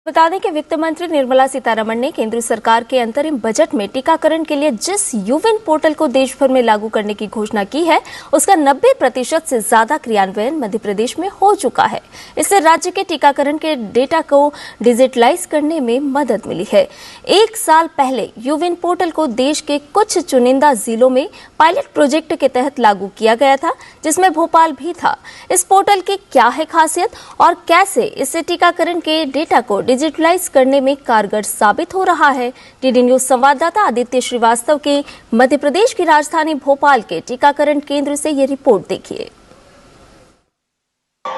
बता दें कि वित्त मंत्री निर्मला सीतारमण ने केंद्र सरकार के अंतरिम बजट में टीकाकरण के लिए जिस यूविन पोर्टल को देश भर में लागू करने की घोषणा की है, उसका 90% से ज्यादा क्रियान्वयन मध्य प्रदेश में हो चुका है। इससे राज्य के टीकाकरण के डेटा को डिजिटलाइज करने में मदद मिली है। 1 साल पहले यूविन पोर्टल को देश के कुछ चुनिंदा जिलों में पायलट प्रोजेक्ट के तहत लागू किया गया था, जिसमें भोपाल भी था। इस पोर्टल की क्या है खासियत और कैसे इससे टीकाकरण के डेटा को डिजिटलाइज करने में कारगर साबित हो रहा है, डीडी न्यूज संवाददाता आदित्य श्रीवास्तव के मध्य प्रदेश की राजधानी भोपाल के टीकाकरण केंद्र से ये रिपोर्ट देखिए।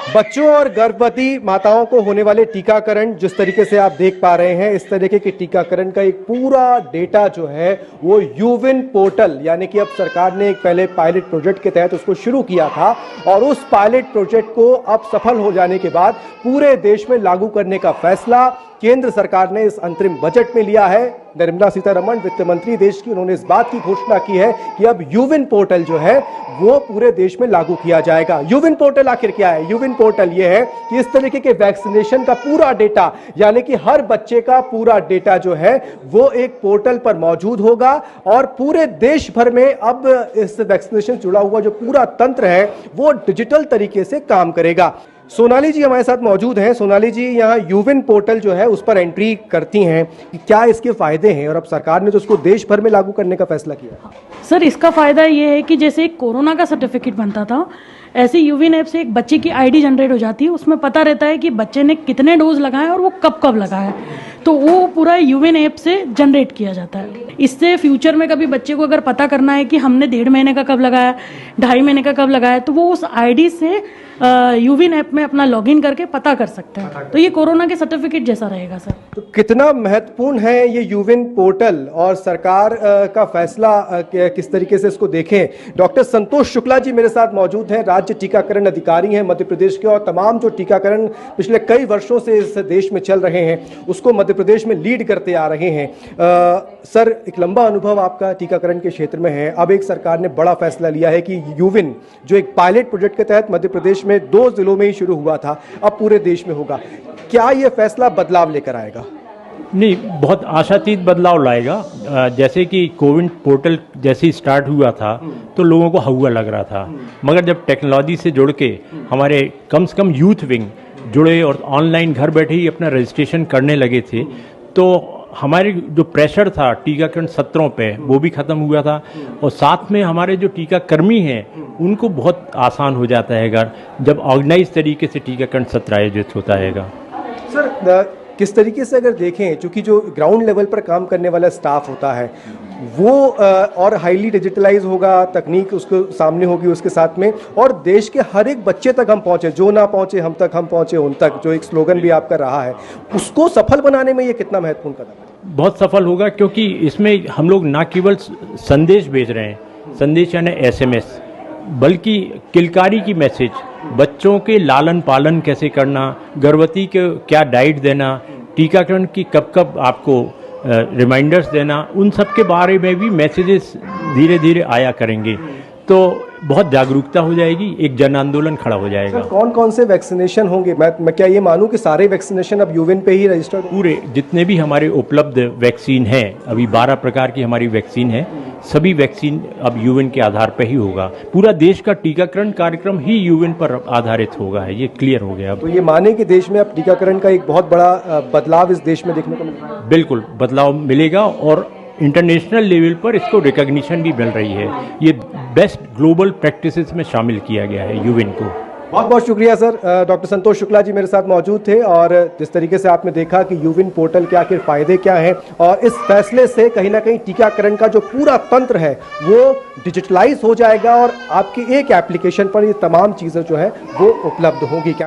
बच्चों और गर्भवती माताओं को होने वाले टीकाकरण जिस तरीके से आप देख पा रहे हैं, इस तरीके के टीकाकरण का एक पूरा डेटा जो है वो यूविन पोर्टल, यानी कि अब सरकार ने एक पहले पायलट प्रोजेक्ट के तहत उसको शुरू किया था और उस पायलट प्रोजेक्ट को अब सफल हो जाने के बाद पूरे देश में लागू करने का फैसला केंद्र सरकार ने इस अंतरिम बजट में लिया है। निर्मला सीतारमण वित्त मंत्री देश की, उन्होंने इस बात की घोषणा की है कि अब यूविन पोर्टल जो है वो पूरे देश में लागू किया जाएगा। यूविन पोर्टल आखिर क्या है? यूविन पोर्टल ये है कि इस तरीके के वैक्सीनेशन का पूरा डेटा, यानी कि हर बच्चे का पूरा डेटा जो है वो एक पोर्टल पर मौजूद होगा और पूरे देश भर में अब इस वैक्सीनेशन से जुड़ा हुआ जो पूरा तंत्र है वो डिजिटल तरीके से काम करेगा। सोनाली जी हमारे साथ मौजूद हैं। सोनाली जी, यहाँ यूविन पोर्टल जो है उस पर एंट्री करती हैं, क्या इसके फायदे हैं और अब सरकार ने तो उसको देश भर में लागू करने का फैसला किया? सर, इसका फायदा ये है कि जैसे एक कोरोना का सर्टिफिकेट बनता था, ऐसे यूविन ऐप से एक बच्चे की आईडी जनरेट हो जाती है। उसमें पता रहता है कि बच्चे ने कितने डोज लगाए और वो कब कब लगाया, तो वो पूरा यूविन ऐप से जनरेट किया जाता है। इससे फ्यूचर में कभी बच्चे को अगर पता करना है कि हमने 1.5 महीने का कब लगाया, 2.5 महीने का कब लगाया, तो वो उस आईडी से यूविन ऐप में अपना लॉगिन करके पता कर सकते हैं। तो ये कोरोना के सर्टिफिकेट जैसा रहेगा सर। तो कितना महत्वपूर्ण है ये यूविन पोर्टल और सरकार का फैसला किस तरीके से इसको देखें? डॉक्टर संतोष शुक्ला जी मेरे साथ मौजूद हैं, राज्य टीकाकरण अधिकारी हैं मध्य प्रदेश के, और तमाम जो टीकाकरण पिछले कई वर्षों से इस देश में चल रहे हैं उसको मध्य प्रदेश में लीड करते आ रहे हैं। सर, एक लंबा अनुभव आपका टीकाकरण के क्षेत्र में है। अब एक सरकार ने बड़ा फैसला लिया है कि यूविन जो एक पायलट प्रोजेक्ट के तहत मध्य प्रदेश में 2 जिलों में ही शुरू हुआ था, अब पूरे देश में होगा। क्या यह फैसला बदलाव लेकर आएगा? नहीं, बहुत आशातीत बदलाव लाएगा। जैसे कि कोविन पोर्टल जैसे ही स्टार्ट हुआ था तो लोगों को हवा लग रहा था, मगर जब टेक्नोलॉजी से जुड़ के हमारे कम से कम यूथ विंग जुड़े और ऑनलाइन घर बैठे ही अपना रजिस्ट्रेशन करने लगे थे, तो हमारे जो प्रेशर था टीकाकरण सत्रों पे वो भी ख़त्म हुआ था और साथ में हमारे जो टीकाकर्मी हैं उनको बहुत आसान हो जाता है जब ऑर्गेनाइज तरीके से टीकाकरण सत्र आयोजित होता है। सर, किस तरीके से अगर देखें, चूंकि जो ग्राउंड लेवल पर काम करने वाला स्टाफ होता है वो और हाईली डिजिटलाइज होगा, तकनीक उसको सामने होगी उसके साथ में, और देश के हर एक बच्चे तक हम पहुंचे, जो ना पहुंचे हम तक, हम पहुंचे उन तक, जो एक स्लोगन भी आपका रहा है, उसको सफल बनाने में ये कितना महत्वपूर्ण कदम है? बहुत सफल होगा, क्योंकि इसमें हम लोग ना केवल संदेश भेज रहे हैं, संदेश यानी SMS, बल्कि किलकारी की मैसेज, बच्चों के लालन पालन कैसे करना, गर्भवती के क्या डाइट देना, टीकाकरण की कब कब आपको रिमाइंडर्स देना, उन सब के बारे में भी मैसेजेस धीरे धीरे आया करेंगे, तो बहुत जागरूकता हो जाएगी, एक जन आंदोलन खड़ा हो जाएगा। सर, कौन कौन से वैक्सीनेशन होंगे? मैं क्या ये मानूं कि सारे वैक्सीनेशन अब यूविन पे ही रजिस्टर्ड? पूरे जितने भी हमारे उपलब्ध वैक्सीन हैं, अभी 12 प्रकार की हमारी वैक्सीन है, सभी वैक्सीन अब यूविन के आधार पर ही होगा। पूरा देश का टीकाकरण कार्यक्रम ही यूविन पर आधारित होगा, है, ये क्लियर हो गया। तो ये माने कि देश में अब टीकाकरण का एक बहुत बड़ा बदलाव इस देश में देखने को मिल रहा है? बिल्कुल बदलाव मिलेगा और इंटरनेशनल लेवल पर इसको रिकॉग्निशन भी मिल रही है। ये बेस्ट ग्लोबल प्रैक्टिसेस में शामिल किया गया है यूविन को। बहुत बहुत शुक्रिया सर। डॉक्टर संतोष शुक्ला जी मेरे साथ मौजूद थे, और जिस तरीके से आपने देखा कि यूविन पोर्टल के आखिर फायदे क्या हैं और इस फैसले से कहीं ना कहीं टीकाकरण का जो पूरा तंत्र है वो डिजिटलाइज हो जाएगा और आपकी एक एप्लीकेशन पर ये तमाम चीज़ें जो है वो उपलब्ध होंगी।